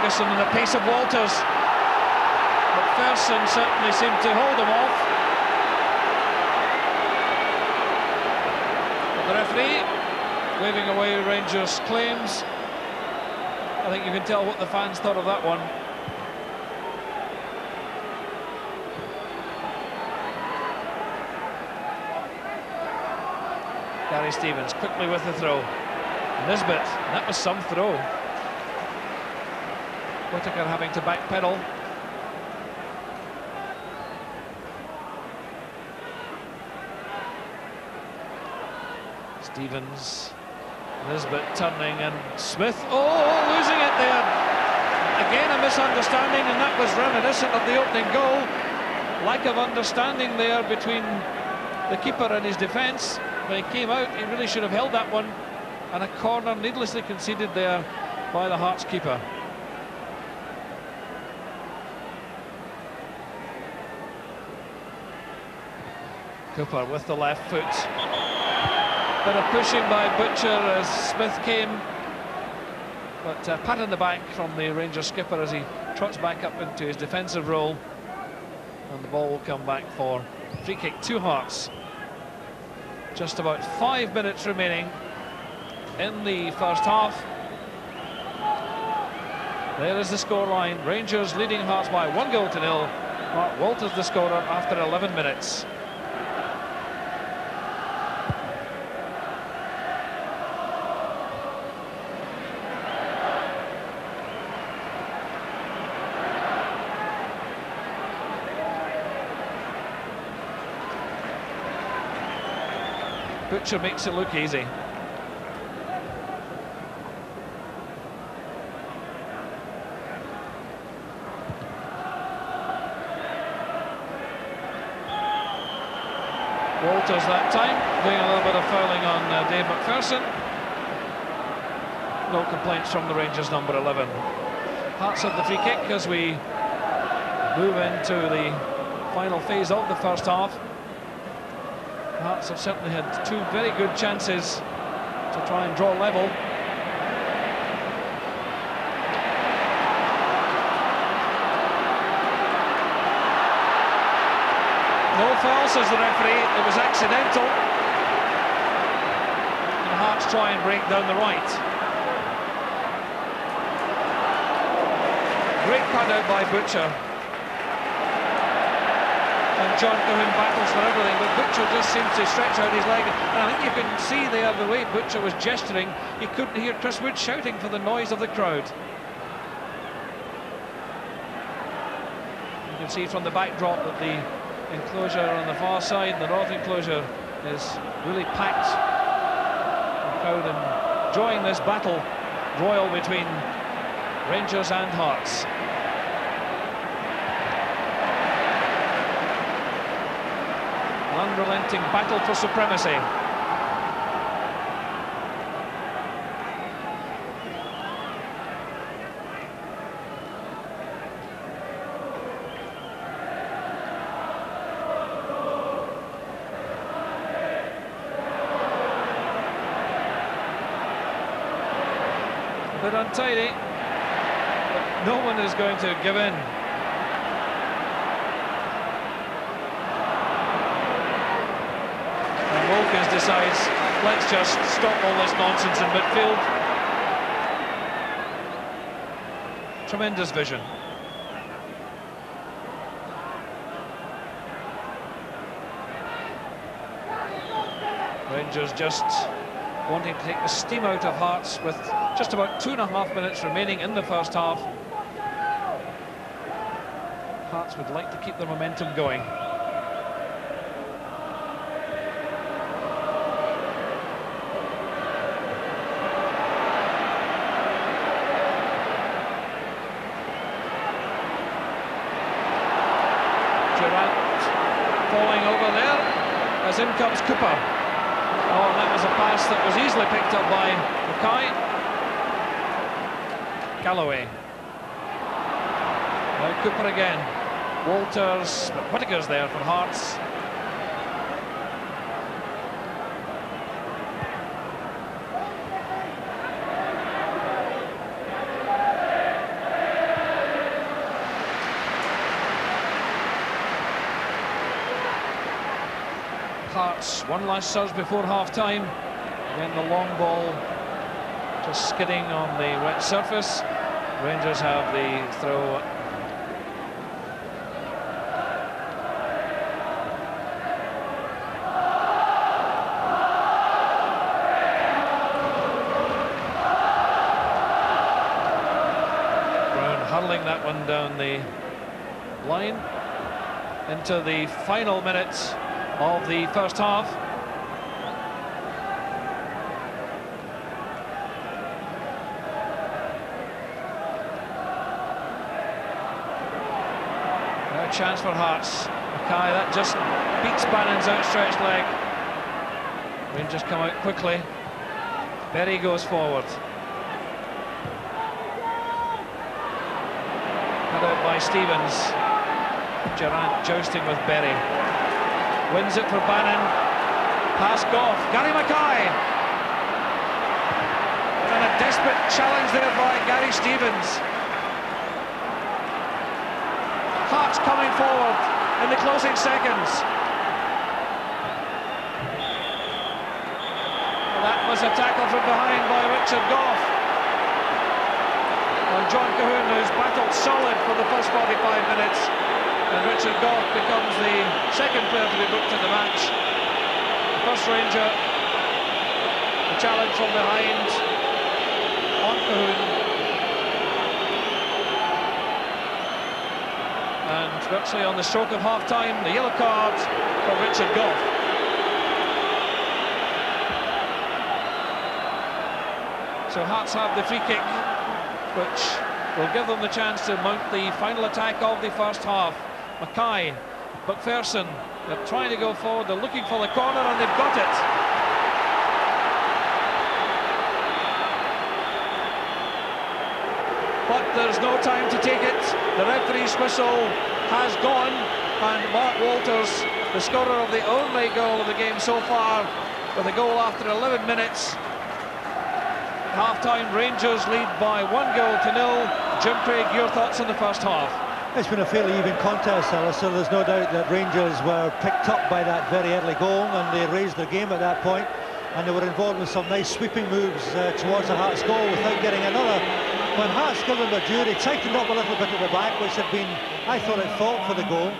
Ferguson and the pace of Walters. McPherson certainly seemed to hold him off. But the referee waving away Rangers' claims. I think you can tell what the fans thought of that one. Gary Stevens quickly with the throw. Nisbet, that was some throw. Whittaker having to backpedal. Stevens, Nisbet turning, and Smith, oh, losing it there. Again a misunderstanding, and that was reminiscent of the opening goal. Lack of understanding there between the keeper and his defence. When he came out, he really should have held that one, and a corner needlessly conceded there by the Hearts keeper. Cooper with the left foot. Bit of pushing by Butcher as Smith came, but pat in the back from the Rangers skipper as he trots back up into his defensive role, and the ball will come back for free kick to Hearts. Just about 5 minutes remaining in the first half. There is the scoreline. Rangers leading Hearts by 1-0. Mark Walters the scorer after 11 minutes. Butcher makes it look easy. Walters that time, doing a little bit of fouling on Dave McPherson. No complaints from the Rangers number 11. Hearts have the free kick as we move into the final phase of the first half. Hearts have certainly had two very good chances to try and draw level. No foul, says the referee. It was accidental. And Hearts try and break down the right. Great cut out by Butcher. And John Cahoon battles for everything, but Butcher just seems to stretch out his leg. And I think you can see there the way Butcher was gesturing. You couldn't hear Chris Wood shouting for the noise of the crowd. You can see from the backdrop that the enclosure on the far side, the north enclosure, is really packed. The crowd enjoying this battle royal between Rangers and Hearts. Unrelenting battle for supremacy. A bit untidy, but no one is going to give in. Wilkins decides, let's just stop all this nonsense in midfield. Tremendous vision. Rangers just wanting to take the steam out of Hearts with just about 2.5 minutes remaining in the first half. Hearts would like to keep their momentum going. Falling over there as in comes Cooper. Oh, that was a pass that was easily picked up by Mackay. Galloway. Now Cooper again. Walters, but Whittaker's there for Hearts. Hearts. One last surge before half-time. Again, the long ball just skidding on the wet surface. Rangers have the throw. Hurling that one down the line into the final minutes of the first half. Now a chance for Hearts. Mackay, that just beats Bannon's outstretched leg. Rangers come out quickly. Berry goes forward. Out by Stevens. Durant jousting with Berry. Wins it for Bannon. Pass Goff. Gary Mackay. And a desperate challenge there by Gary Stevens. Hearts coming forward in the closing seconds. Well, that was a tackle from behind by Richard Goff. John Cahoon, who's battled solid for the first 45 minutes, and Richard Goff becomes the second player to be booked in the match. The first Ranger, the challenge from behind on Cahoon, and virtually on the stroke of half-time, the yellow card for Richard Goff. So Hearts have the free kick, which will give them the chance to mount the final attack of the first half. Mackay, McPherson, they're trying to go forward, they're looking for the corner, and they've got it. But there's no time to take it. The referee's whistle has gone, and Mark Walters, the scorer of the only goal of the game so far, with a goal after 11 minutes. Half-time, Rangers lead by 1-0. Jim Craig, your thoughts on the first half? It's been a fairly even contest, Alistair. There's no doubt that Rangers were picked up by that very early goal, and they raised their game at that point, and they were involved with some nice sweeping moves towards the Hearts goal without getting another. When Hearts given their due, they tightened up a little bit at the back, which had been, I thought, at fault for the goal.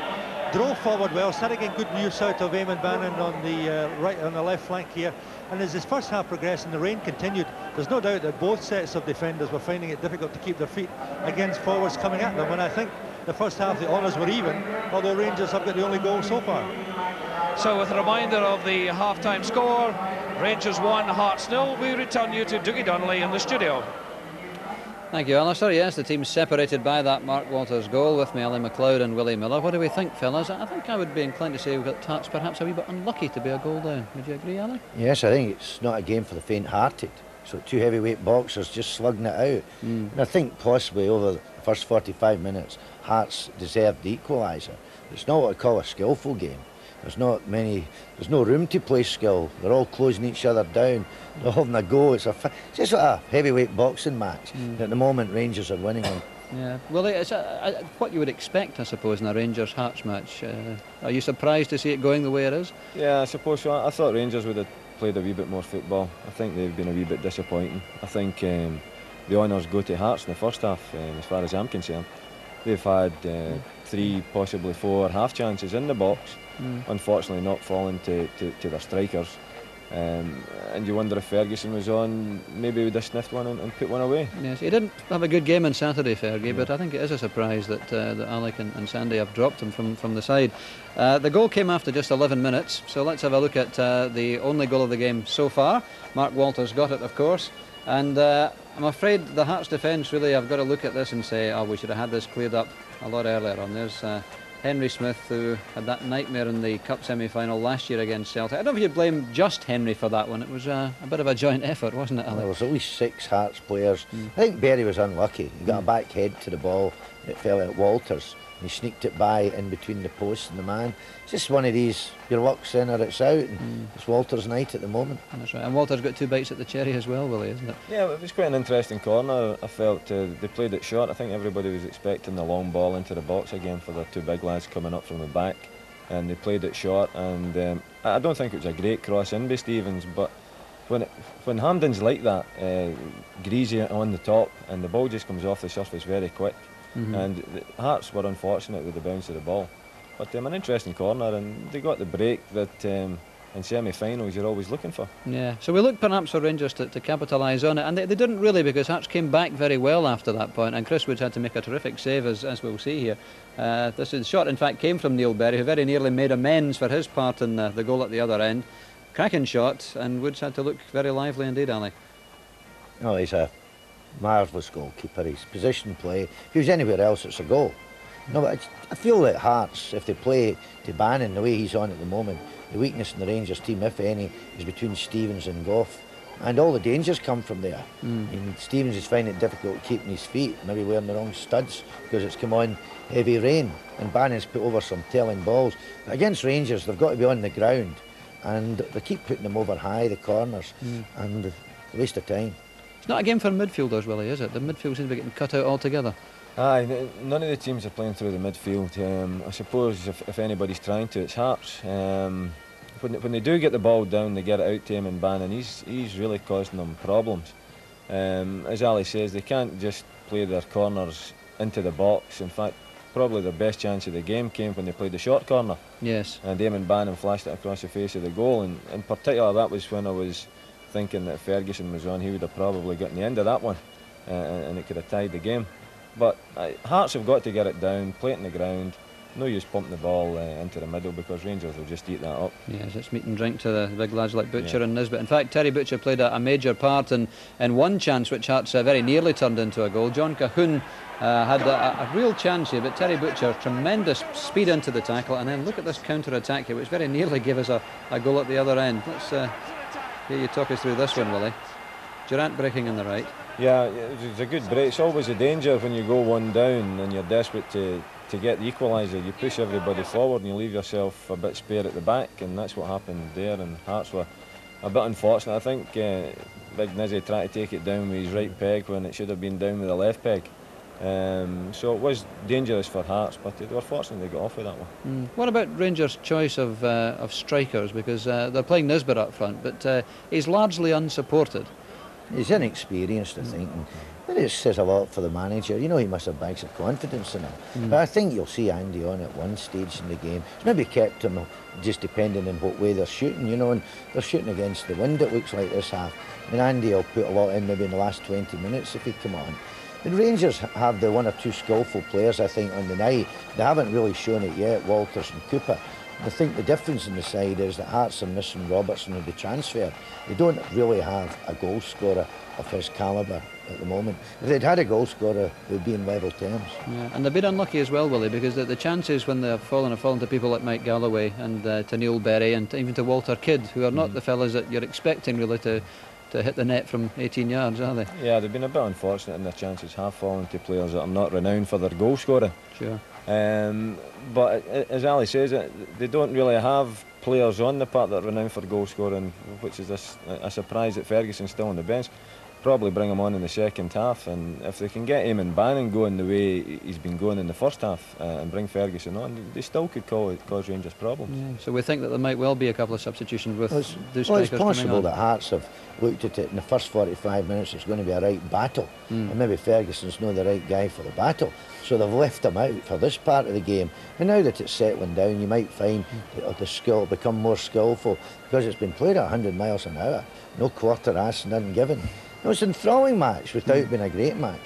Drove forward well, started getting good use out of Eamon Bannon on the right, on the left flank here. And as this first half progressed and the rain continued, there's no doubt that both sets of defenders were finding it difficult to keep their feet against forwards coming at them. And I think the first half the honours were even, although Rangers have got the only goal so far. So with a reminder of the half-time score, Rangers 1, Hearts 0, we return you to Dougie Donnelly in the studio. Thank you, Alistair. Yes, the team's separated by that Mark Walters goal. With me, Ali McLeod and Willie Miller. What do we think, fellas? I think I would be inclined to say we've got Hearts perhaps a wee bit unlucky to be a goal down. Would you agree, Ali? Yes, I think it's not a game for the faint-hearted. So two heavyweight boxers just slugging it out. And I think possibly over the first 45 minutes, Hearts deserved the equaliser. It's not what I call a skillful game. There's no room to play skill. They're all closing each other down. They're having a go. It's just like a heavyweight boxing match. At the moment, Rangers are winning on. Yeah, well, it's what you would expect, I suppose, in a Rangers-Hearts match. Are you surprised to see it going the way it is? Yeah, I suppose so. I thought Rangers would have played a wee bit more football. I think they've been a wee bit disappointing. I think the honours go to Hearts in the first half, as far as I'm concerned. They've had 3, possibly 4 half chances in the box, unfortunately not falling to their strikers. And you wonder if Ferguson was on, maybe he would have sniffed one and put one away. Yes, he didn't have a good game on Saturday, Fergie, but I think it is a surprise that Alec and Sandy have dropped him from the side. The goal came after just 11 minutes, so let's have a look at the only goal of the game so far. Mark Walters got it, of course, and I'm afraid the Hearts defence really have got to look at this and say, oh, we should have had this cleared up a lot earlier on. There's Henry Smith, who had that nightmare in the Cup semi-final last year against Celtic. I don't know if you blame just Henry for that one. It was a bit of a joint effort, wasn't it, Alex? There was at least 6 Hearts players. I think Berry was unlucky. He got a back head to the ball. It fell at Walters. He sneaked it by in between the post and the man. It's just one of these, your luck's in or it's out, and it's Walters' night at the moment. That's right, and Walters got 2 bites at the cherry as well, Willie, isn't it? Yeah, it was quite an interesting corner. I felt they played it short. I think everybody was expecting the long ball into the box again for the 2 big lads coming up from the back. and they played it short, and I don't think it was a great cross in by Stevens, but when Hampden's like that, greasy on the top, and the ball just comes off the surface very quick, and the Hearts were unfortunate with the bounce of the ball. But an interesting corner, and they got the break that in semi-finals you're always looking for. Yeah, so we looked perhaps for Rangers to capitalise on it, and they didn't really, because Hearts came back very well after that point, and Chris Woods had to make a terrific save, as we'll see here. This shot, in fact, came from Neil Berry, who very nearly made amends for his part in the goal at the other end. Cracking shot, and Woods had to look very lively indeed, Ali. Oh, he's a marvellous goalkeeper. His position play, if he was anywhere else, it's a goal. No, but I feel that Hearts, if they play to Bannon the way he's on at the moment, the weakness in the Rangers team, if any, is between Stevens and Gough. And all the dangers come from there. And Stevens is finding it difficult keeping his feet, maybe wearing the wrong studs because it's come on heavy rain, and Bannon's put over some telling balls. But against Rangers, they've got to be on the ground, and they keep putting them over high, the corners, and a waste of time. It's not a game for midfielders, Willie, is it? The midfield seems to be getting cut out altogether. Aye, none of the teams are playing through the midfield. I suppose if anybody's trying to, it's Hearts. When they do get the ball down, they get it out to him, and Bannon, he's really causing them problems. As Ali says, they can't just play their corners into the box. In fact, probably their best chance of the game came when they played the short corner. Yes. And Eamon Bannon flashed it across the face of the goal, and in particular that was when I was thinking that if Ferguson was on, he would have probably gotten the end of that one, and it could have tied the game. But Hearts have got to get it down, play it in the ground. No use pumping the ball into the middle, because Rangers will just eat that up. Yes, it's meat and drink to the big lads like Butcher and Nisbet. In fact, Terry Butcher played a major part in one chance which Hearts very nearly turned into a goal. John Cahoon had a real chance here, but Terry Butcher, tremendous speed into the tackle, and then look at this counter-attack here, which very nearly gave us a goal at the other end. Let's hear you talk us through this one, Willie. Durant breaking on the right. Yeah, it's a good break. It's always a danger when you go one down and you're desperate to get the equaliser. You push everybody forward and you leave yourself a bit spare at the back, and that's what happened there, and Hearts were a bit unfortunate. I think Big Nizzy tried to take it down with his right peg when it should have been down with the left peg. So it was dangerous for Hearts, but they were fortunate they got off with that one. What about Rangers' choice of strikers? Because they're playing Nisbet up front, but he's largely unsupported. He's inexperienced, I think, and it says a lot for the manager. You know, he must have bags of confidence in him. But I think you'll see Andy on at one stage in the game. It's maybe kept him just depending on what way they're shooting, you know, and they're shooting against the wind, it looks like, this half. I mean, Andy will put a lot in maybe in the last 20 minutes if he come on. The Rangers have the one or two skillful players, I think, on the night. They haven't really shown it yet, Walters and Cooper. I think the difference in the side is that Hearts are missing Robertson with the transfer. They don't really have a goal scorer of his calibre at the moment. If they'd had a goal scorer, they'd be in level terms. Yeah, and they've been unlucky as well, Willie, because the chances when they've fallen have fallen to people like Mike Galloway and to Neil Berry and even to Walter Kidd, who are not the fellas that you're expecting really to hit the net from 18 yards, are they? Yeah, they've been a bit unfortunate, and their chances have fallen to players that are not renowned for their goal scoring. Sure. But as Ali says, they don't really have players on the part that are renowned for goal scoring, which is a surprise that Ferguson's still on the bench. Probably bring him on in the second half, and if they can get Eamon Bannon going the way he's been going in the first half and bring Ferguson on, they still could cause Rangers problems. Yeah, so we think that there might well be a couple of substitutions with the strikers. It's possible that Hearts have looked at it in the first 45 minutes. It's going to be a right battle, and maybe Ferguson's not the right guy for the battle, so they've left him out for this part of the game. And now that it's settling down, you might find that the skill become more skillful, because it's been played at 100 miles an hour, no quarter asked, none given. It was an enthralling match without being a great match.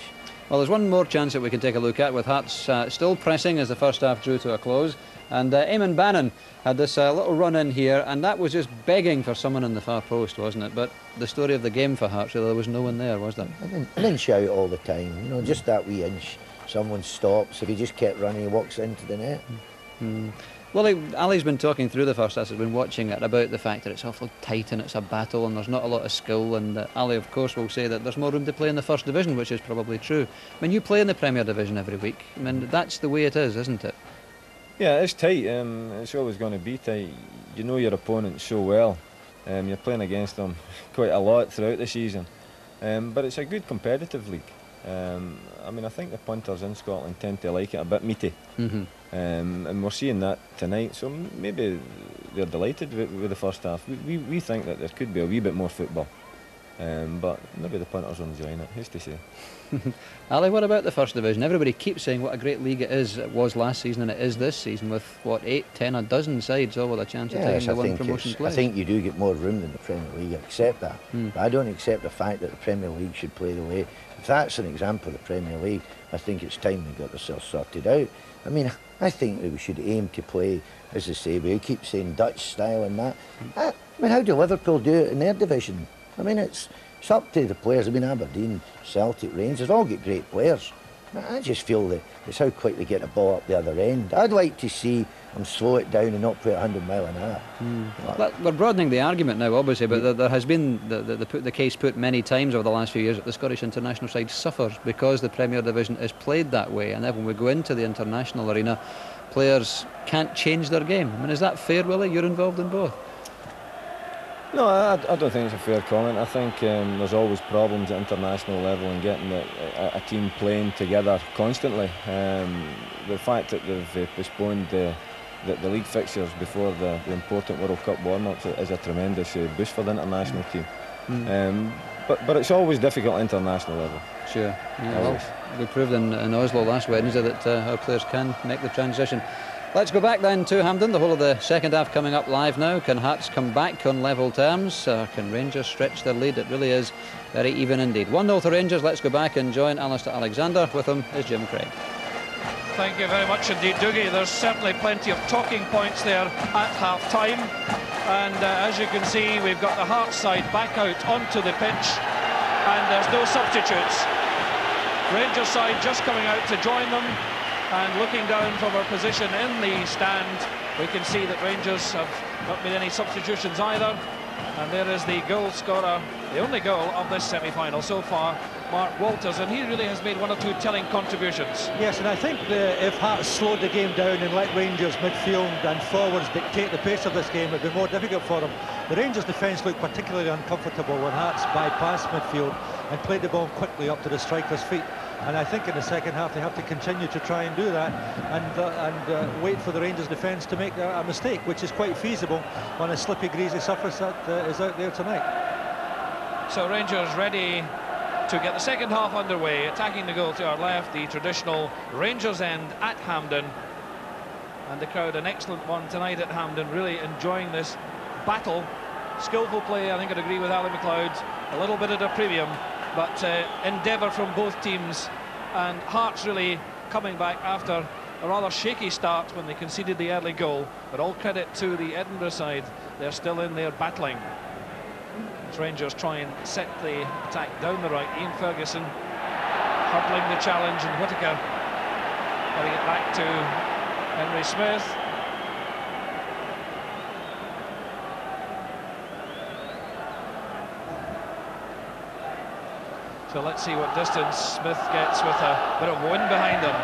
Well, there's one more chance that we can take a look at, with Hearts still pressing as the first half drew to a close. And Eamon Bannon had this little run in here, and that was just begging for someone in the far post, wasn't it? But the story of the game for Hearts, there was no one there, was there? An inch out all the time, you know, just that wee inch. Someone stops. If he just kept running, he walks into the net. Well, Ali's been talking through the first half, has been watching it, about the fact that it's awful tight and it's a battle and there's not a lot of skill, and Ali, of course, will say that there's more room to play in the first division, which is probably true. I mean, you play in the Premier Division every week. I mean, that's the way it is, isn't it? Yeah, it's tight. It's always going to be tight. You know your opponent so well. You're playing against them quite a lot throughout the season. But it's a good competitive league. I mean, I think the punters in Scotland tend to like it a bit meaty, and we're seeing that tonight. So maybe they're delighted with the first half. We think that there could be a wee bit more football, but maybe the punters are enjoying it. Who's to say? Ali, what about the First Division? Everybody keeps saying what a great league it is. It was last season and it is this season, with what, 8, 10, a dozen sides all with a chance of taking the one promotion place. I think you do get more room than the Premier League. I accept that, but I don't accept the fact that the Premier League should play the way. If that's an example of the Premier League, I think it's time they got themselves sorted out. I mean, I think that we should aim to play, as I say, we keep saying Dutch style and that. I mean, how do Liverpool do it in their division? I mean, it's up to the players. I mean, Aberdeen, Celtic, Rangers, all get great players. I just feel that it's how quick they get the ball up the other end. I'd like to see them slow it down and not play 100 mile an hour. We're broadening the argument now, obviously, but there has been the case put many times over the last few years that the Scottish international side suffers because the Premier Division is played that way, and then when we go into the international arena, players can't change their game. I mean, is that fair, Willie? You're involved in both. No, I don't think it's a fair comment. I think there's always problems at international level in getting a team playing together constantly. The fact that they've postponed the league fixtures before the important World Cup warm-ups is a tremendous boost for the international team. But it's always difficult at international level. Sure. Yeah, well, we proved in Oslo last Wednesday that our players can make the transition. Let's go back then to Hampden. The whole of the second half coming up live now. Can Hearts come back on level terms? Can Rangers stretch their lead? It really is very even indeed. 1-0 to Rangers. Let's go back and join Alistair Alexander. With him is Jim Craig. Thank you very much indeed, Dougie. There's certainly plenty of talking points there at half-time. And as you can see, we've got the Hearts side back out onto the pitch. And there's no substitutes. Rangers side just coming out to join them. And looking down from our position in the stand, we can see that Rangers have not made any substitutions either. And there is the goal scorer, the only goal of this semi-final so far, Mark Walters, and he really has made one or two telling contributions. Yes, and I think if Hearts slowed the game down and let Rangers midfield and forwards dictate the pace of this game, it would be more difficult for them. The Rangers defence looked particularly uncomfortable when Hearts bypassed midfield and played the ball quickly up to the striker's feet. And I think in the second half they have to continue to try and do that and wait for the Rangers defence to make a mistake, which is quite feasible on a slippy, greasy surface that is out there tonight. So Rangers ready to get the second half underway, attacking the goal to our left, the traditional Rangers end at Hampden. And the crowd, an excellent one tonight at Hampden, really enjoying this battle. Skillful play, I think I'd agree with Ali McLeod, a little bit at a premium, but endeavour from both teams, and Hearts really coming back after a rather shaky start when they conceded the early goal, but all credit to the Edinburgh side. They're still in there battling as Rangers try and set the attack down the right. Ian Ferguson hurdling the challenge, and Whittaker getting it back to Henry Smith. So let's see what distance Smith gets with a bit of wind behind him.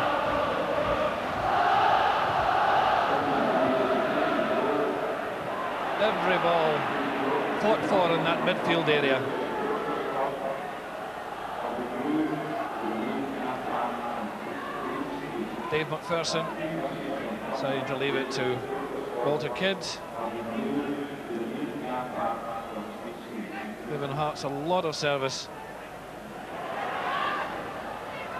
Every ball fought for in that midfield area. Dave McPherson deciding to leave it to Walter Kidd. Giving Hearts a lot of service.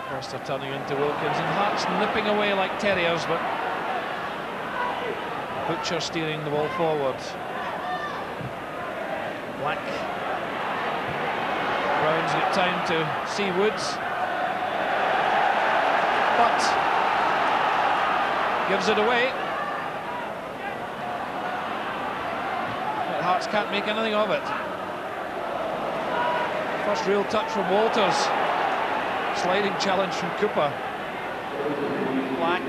Forster turning into Wilkins, and Hearts nipping away like terriers, but Butcher steering the ball forward. Black. Brown's got time to see Woods, but gives it away. But Hearts can't make anything of it. First real touch from Walters. Sliding challenge from Cooper. Black.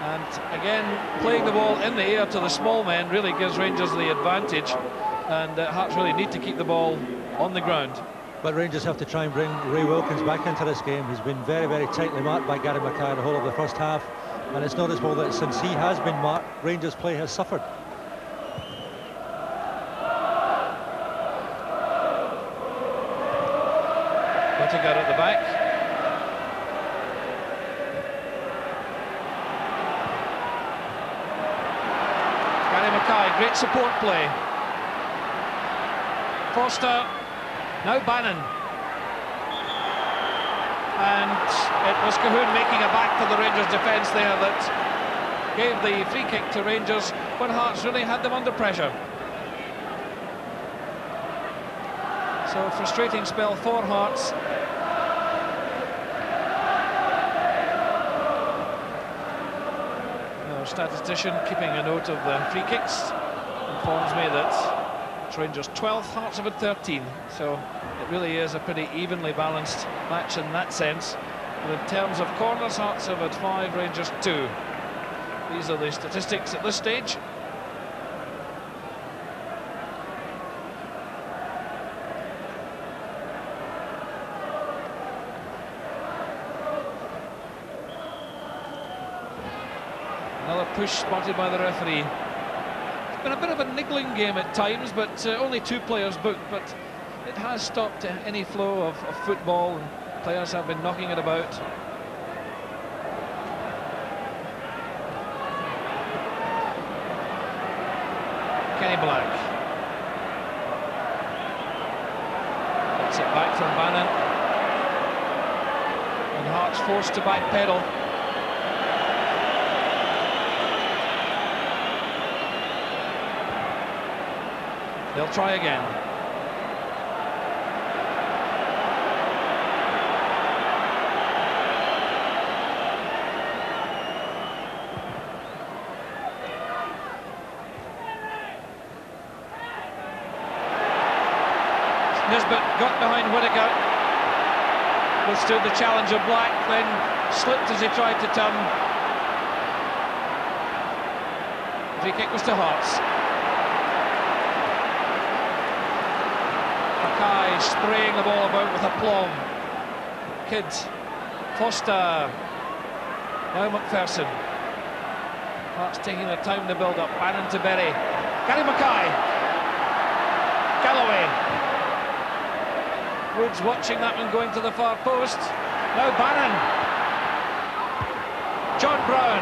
And again, playing the ball in the air to the small men really gives Rangers the advantage. And Hearts really need to keep the ball on the ground. But Rangers have to try and bring Ray Wilkins back into this game. He's been very, very tightly marked by Gary Mackay the whole of the first half. And it's noticeable that since he has been marked, Rangers' play has suffered. Whittaker at the back. Gary Mackay, great support play. Foster, now Bannon. And it was Cahoon making a back for the Rangers defence there that gave the free kick to Rangers when Hearts really had them under pressure. So frustrating spell for Hearts. Our statistician keeping a note of the free kicks informs me that it's Rangers 12th, Hearts have had 13. So it really is a pretty evenly balanced match in that sense. And in terms of corners, Hearts have had 5, Rangers 2. These are the statistics at this stage. Another push spotted by the referee. It's been a bit of a niggling game at times, but only 2 players booked, but it has stopped any flow of football, and players have been knocking it about. Kenny Black. Gets it back from Bannon. And Hearts forced to backpedal. They'll try again. Nisbet got behind Whittaker, withstood the challenge of Black, then slipped as he tried to turn. The free kick was to Hearts. Mackay spraying the ball about with aplomb. Kidd, Foster, now McPherson. Hearts taking their time to build up. Bannon to Berry. Gary Mackay. Galloway. Woods watching that one going to the far post. Now Bannon. John Brown.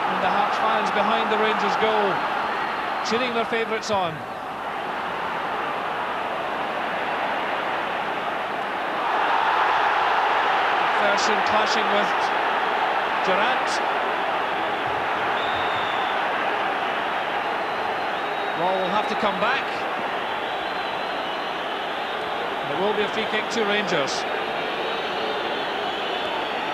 And the Hearts fans behind the Rangers goal, cheering their favourites on. McPherson clashing with Durant. Ball will have to come back. It will be a free kick to Rangers.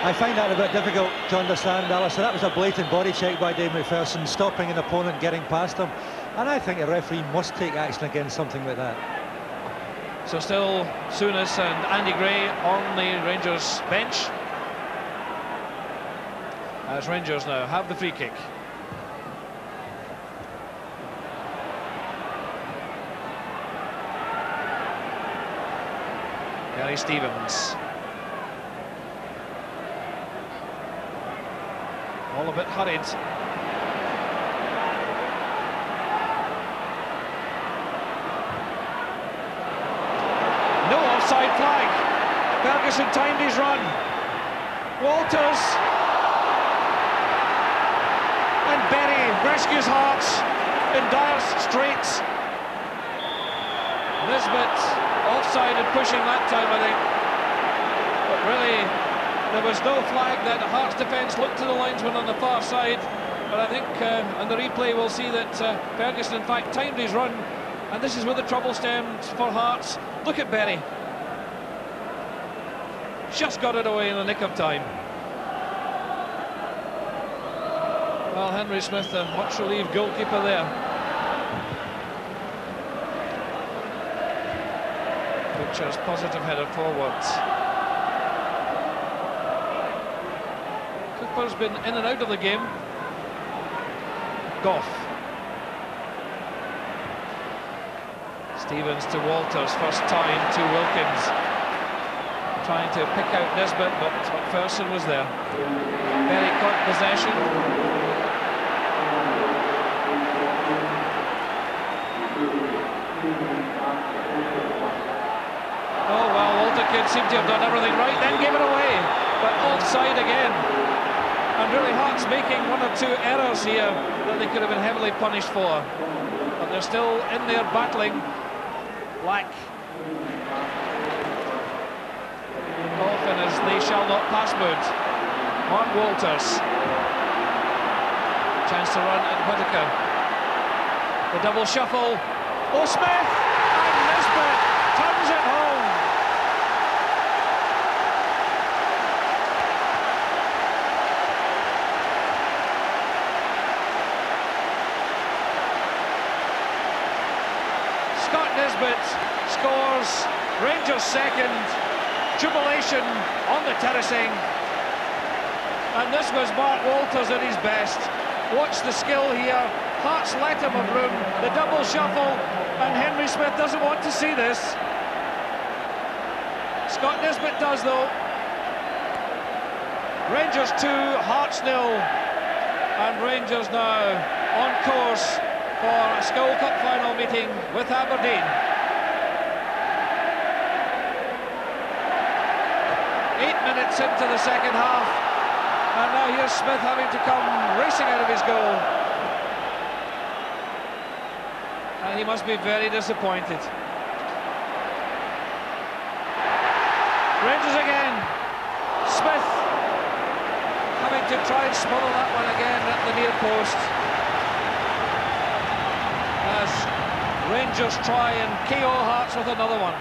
I find that a bit difficult to understand, Alistair. That was a blatant body check by Dave McPherson, stopping an opponent getting past him. And I think a referee must take action against something like that. So still Souness and Andy Gray on the Rangers bench. As Rangers now have the free kick. Gary Stevens. All a bit hurried. No offside flag. Ferguson timed his run. Walters. And Berry rescues Hearts in dire straits. Nisbet offside and pushing that time, I think. But really, there was no flag. That Hearts defence looked to the linesman on the far side. But I think on the replay we'll see that Ferguson in fact timed his run. And this is where the trouble stems for Hearts. Look at Berry. Just got it away in the nick of time. Well, Henry Smith, a much relieved goalkeeper there. Butcher's positive header forwards. Cooper's been in and out of the game. Goff. Stevens to Walters, first time to Wilkins. Trying to pick out Nisbet, but McPherson was there. Berry caught possession. Oh well, Walter Kidd seemed to have done everything right, then gave it away, but offside again. And really Hearts making one or two errors here that they could have been heavily punished for. But they're still in there battling. Black off in his they shall not pass mood. Mark Walters. Chance to run and Whittaker. The double shuffle. Oh, Smith! And Nisbet turns it home. Scott Nisbet scores. Rangers second. Jubilation on the terracing. And this was Mark Walters at his best. Watch the skill here. Hearts let him have room. The double shuffle, and Henry Smith doesn't want to see this. Scott Nisbet does though. Rangers 2, Hearts 0, and Rangers now on course for a Skull Cup final meeting with Aberdeen. 8 minutes into the second half, and now here's Smith having to come racing out of his goal. And he must be very disappointed. Rangers again. Smith having to try and smother that one again at the near post. As Rangers try and KO Hearts with another one.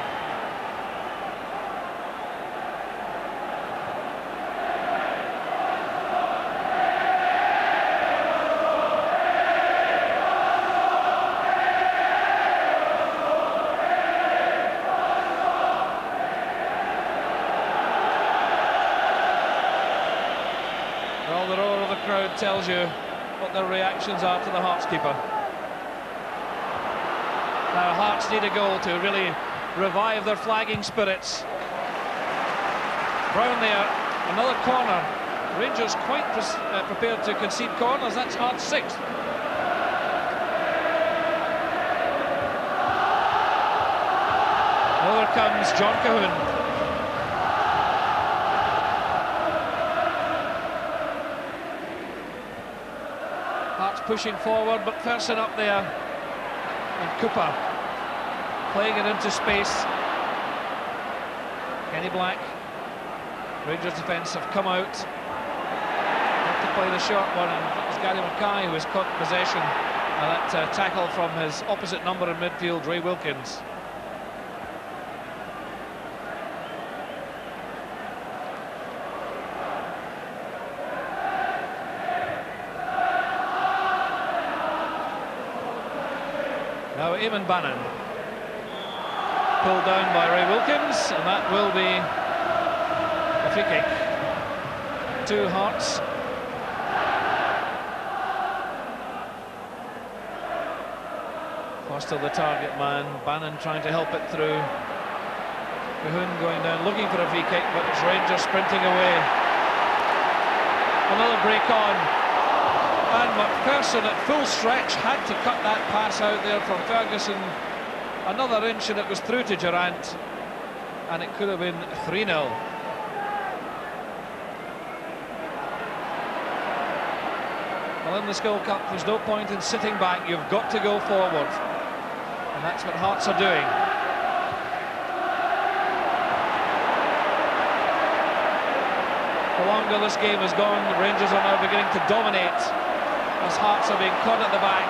Well, the roar of the crowd tells you what their reactions are to the Hearts keeper. Now Hearts need a goal to really revive their flagging spirits. Brown there, another corner. Rangers quite prepared to concede corners. That's Hearts' sixth. Over comes John Cahoon. Hearts pushing forward, but Ferguson up there. And Cooper playing it into space. Kenny Black. Rangers defence have come out. Have to play the short one, and it was Gary Mackay who has caught possession. And that tackle from his opposite number in midfield, Ray Wilkins. Now Eamon Bannon, pulled down by Ray Wilkins, and that will be a free kick to Hearts. Foster the target man, Bannon trying to help it through. Cahoon going down looking for a free kick, but it's Rangers sprinting away. Another break on. And McPherson at full stretch had to cut that pass out there from Ferguson. Another inch and it was through to Durant, and it could have been 3-0. Well, in the Skull Cup there's no point in sitting back, you've got to go forward, and that's what Hearts are doing. The longer this game has gone, the Rangers are now beginning to dominate as Hearts are being caught at the back.